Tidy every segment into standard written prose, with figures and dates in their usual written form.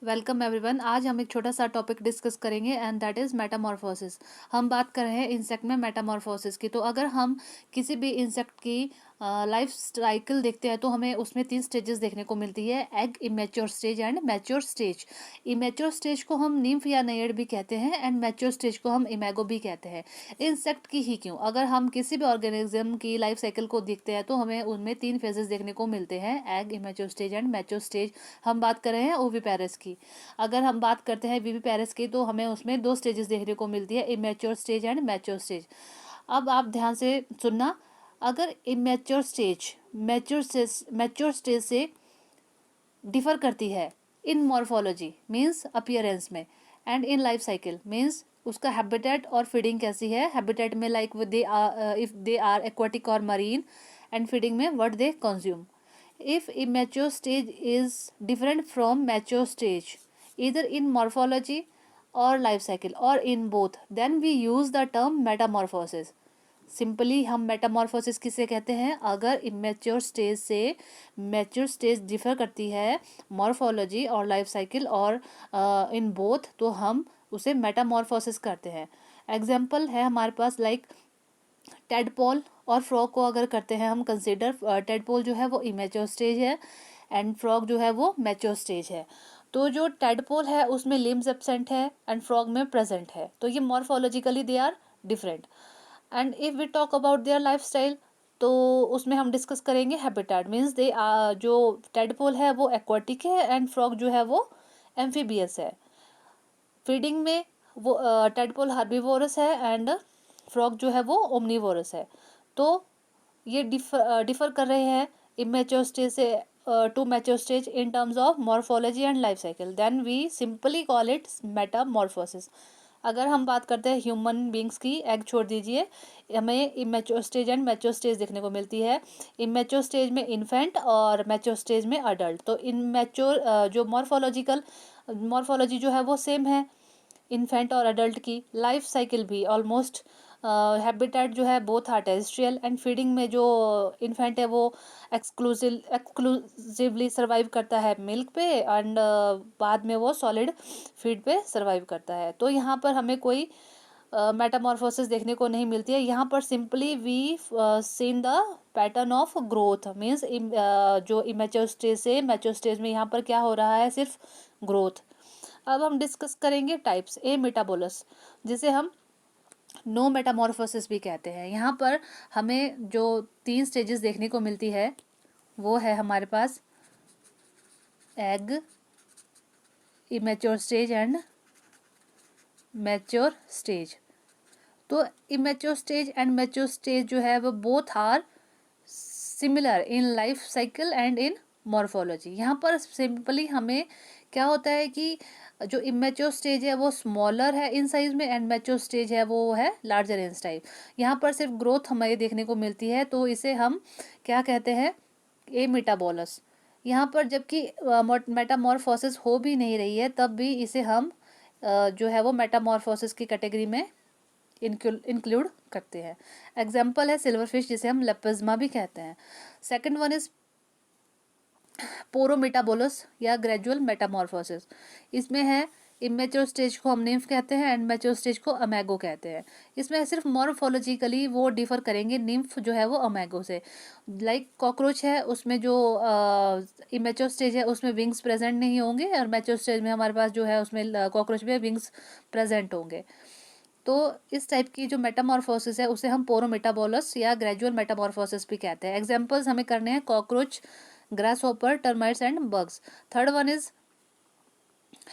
Welcome everyone. आज हम एक छोटा सा टॉपिक डिस्कस करेंगे एंड दैट इज़ मेटामॉर्फोसिस। हम बात कर रहे हैं इंसेक्ट में मेटामॉर्फोसिस की। तो अगर हम किसी भी इंसेक्ट की लाइफ साइकिल देखते हैं तो हमें उसमें 3 स्टेजेस देखने को मिलती है: egg, immature stage and mature stage. Immature stage को हम निम्फ या नयड भी कहते हैं एंड मैच्योर स्टेज को हम इमेगो भी कहते हैं। इंसेक्ट की ही क्यों, अगर हम किसी भी ऑर्गेनिज्म की लाइफ साइकिल को देखते हैं तो हमें उनमें 3 फेजेस देखने को मिलते हैं: egg, immature stage and mature stage. हम बात कर रहे हैं ओविपेरस की। अगर हम बात करते हैं वीवी पेरिस की तो हमें उसमें 2 स्टेजेस देखने को मिलती है: immature stage and mature stage. अब आप ध्यान से सुनना। अगर इमेच्योर स्टेज मैच्योर स्टेज से डिफर करती है इन मॉर्फोलॉजी मीन्स अपीयरेंस में, and in life cycle means उसका हैबिटेट और फीडिंग कैसी है। हैबिटेट में like they if they are aquatic और मरीन, एंड फीडिंग में what they consume. If immature stage is different from mature stage, either in morphology or life cycle or in both, then we use the term metamorphosis. Simply हम Metamorphosis किसे कहते हैं? अगर immature stage से mature stage differ करती है morphology और life cycle और इन बोथ, तो हम उसे मेटामॉर्फोसिस करते हैं। एग्जाम्पल है हमारे पास लाइक टेडपोल और फ्रॉग को अगर करते हैं हम कंसिडर। टेडपोल जो है वो इमेच्योर स्टेज है एंड फ्रॉग जो है वो मैच्योर स्टेज है। तो जो टेडपोल है उसमें लिम्स एब्सेंट है एंड फ्रॉग में प्रेजेंट है, तो ये morphologically they are different. And if we talk about their life style, तो उसमें हम डिस्कस करेंगे हैबिटेट मीन्स दे जो टेडपोल है वो एक्वाटिक है एंड फ्रॉग जो है वो एम्फीबियस है। फीडिंग में वो टेडपोल हर्बीवोरस है एंड फ्रॉग जो है वो ओमनीवोरस है। तो ये डिफर कर रहे हैं इमेच्योर स्टेज से to mature stage in terms of morphology and life cycle, then we simply call it metamorphosis. अगर हम बात करते हैं ह्यूमन बींग्स की, एग छोड़ दीजिए, हमें immature stage and mature stage देखने को मिलती है। इमेच्योर स्टेज में इन्फेंट और मैच्योर स्टेज में अडल्ट। तो इनमेच्योर जो मॉर्फोलॉजी जो है वो सेम है इन्फेंट और अडल्ट की। लाइफ साइकिल भी ऑलमोस्ट। हैबिटेट जो है both are terrestrial and feeding में जो इन्फेंट है वो एक्सक्लूसिवली सर्वाइव करता है मिल्क पे एंड बाद में वो सॉलिड फीड पे सर्वाइव करता है। तो यहाँ पर हमें कोई मेटामॉर्फोसिस देखने को नहीं मिलती है। यहाँ पर simply we seen the pattern of growth means जो इमेच्योर स्टेज से मैच्योर स्टेज में यहाँ पर क्या हो रहा है, सिर्फ ग्रोथ। अब हम डिस्कस करेंगे टाइप्स। ए मेटाबोलस, जिसे हम नो मेटामॉर्फोसिस भी कहते हैं। यहाँ पर हमें जो 3 स्टेजेस देखने को मिलती है वो है हमारे पास egg, immature stage and mature stage. तो immature stage and mature stage जो है वो both are similar in life cycle and in morphology. यहाँ पर सिंपली हमें क्या होता है कि जो इमेच्योर स्टेज है वो स्मॉलर है इन साइज में एंड मैच्योर स्टेज है वो है लार्जर इन साइज। यहाँ पर सिर्फ ग्रोथ हमें देखने को मिलती है, तो इसे हम क्या कहते हैं, ए मेटाबोलस। यहाँ पर जबकि मेटामॉर्फोसिस हो भी नहीं रही है तब भी इसे हम जो है वो मेटामॉर्फोसिस की कैटेगरी में इंक्लूड करते हैं। एग्जाम्पल है सिल्वर फिश, जिसे हम लेपिज्मा भी कहते हैं। सेकंड वन इज पोरोमेटाबोलस या ग्रेजुअल मेटामॉर्फोसिस। इसमें है इमेच्योर स्टेज को हम निम्फ कहते हैं एंड मैच्योर स्टेज को अमेगो कहते हैं। इसमें सिर्फ मॉर्फोलॉजिकली वो डिफर करेंगे, निम्फ जो है वो अमेगो से। लाइक कॉकरोच है, उसमें जो इमेच्योर स्टेज है उसमें विंग्स प्रेजेंट नहीं होंगे और मैच्योर स्टेज में हमारे पास जो है उसमें कॉकरोच में विंग्स प्रेजेंट होंगे। तो इस टाइप की जो मेटामॉर्फोसिस है उसे हम पोरोमेटाबोलस या ग्रेजुअल मेटामॉर्फोसिस भी कहते हैं। एग्जांपल्स हमें करने हैं cockroach, grasshopper, termites and bugs. Third one is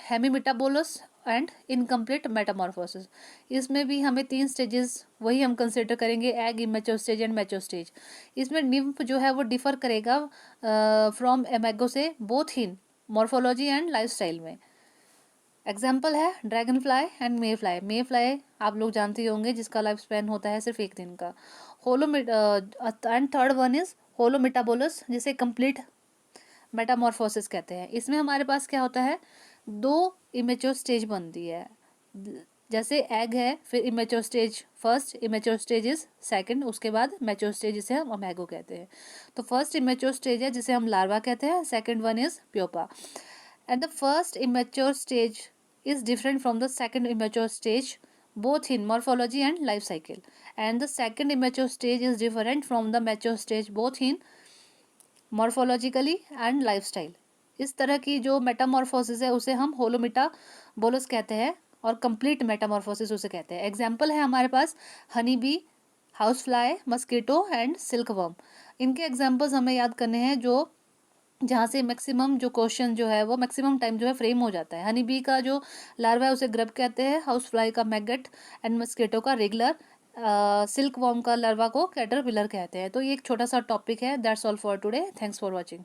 hemimetabolous and incomplete metamorphosis. इसमें भी हमें 3 स्टेजेस वही हम कंसिडर करेंगे: egg, immature stage and mature stage. इसमें निम्फ जो है वो डिफर करेगा फ्रॉम एमेगो से both in morphology and lifestyle में। एग्जाम्पल है dragonfly and mayfly. Mayfly आप लोग जानते ही होंगे जिसका लाइफ स्पैन होता है सिर्फ 1 दिन का। एंड थर्ड वन इज होलोमेटाबोलस, जिसे कंप्लीट मेटामॉर्फोसिस कहते हैं। इसमें हमारे पास क्या होता है, 2 इमेच्योर स्टेज बनती है। जैसे एग है, फिर immature stage first, immature stage is second, उसके बाद मैच्योर स्टेज जिसे हम अमेगो कहते हैं। तो फर्स्ट इमेच्योर स्टेज है जिसे हम लार्वा कहते हैं, second one is pupa. And the first immature stage is different from the second immature stage, both in morphology and life cycle. And the second immature stage is different from the mature stage, both in morphologically and lifestyle. इस तरह की जो Metamorphosis है उसे हम होलोमेटाबोलस कहते हैं, और कंप्लीट मेटामॉर्फोसिस उसे कहते हैं. एग्जाम्पल है हमारे पास honey bee, housefly, mosquito and silkworm. इनके एग्जाम्पल्स हमें याद करने हैं जो जहाँ से मैक्सिमम जो क्वेश्चन जो है वो मैक्सिमम टाइम जो है फ्रेम हो जाता है. हनी बी का जो लार्वा है उसे ग्रब कहते हैं, हाउस फ्लाई का मैगट एंड मस्कीटो का रेगुलर, सिल्क वॉर्म का लार्वा को कैटरपिलर कहते हैं. तो ये एक छोटा सा टॉपिक है. That's all for today. Thanks for watching.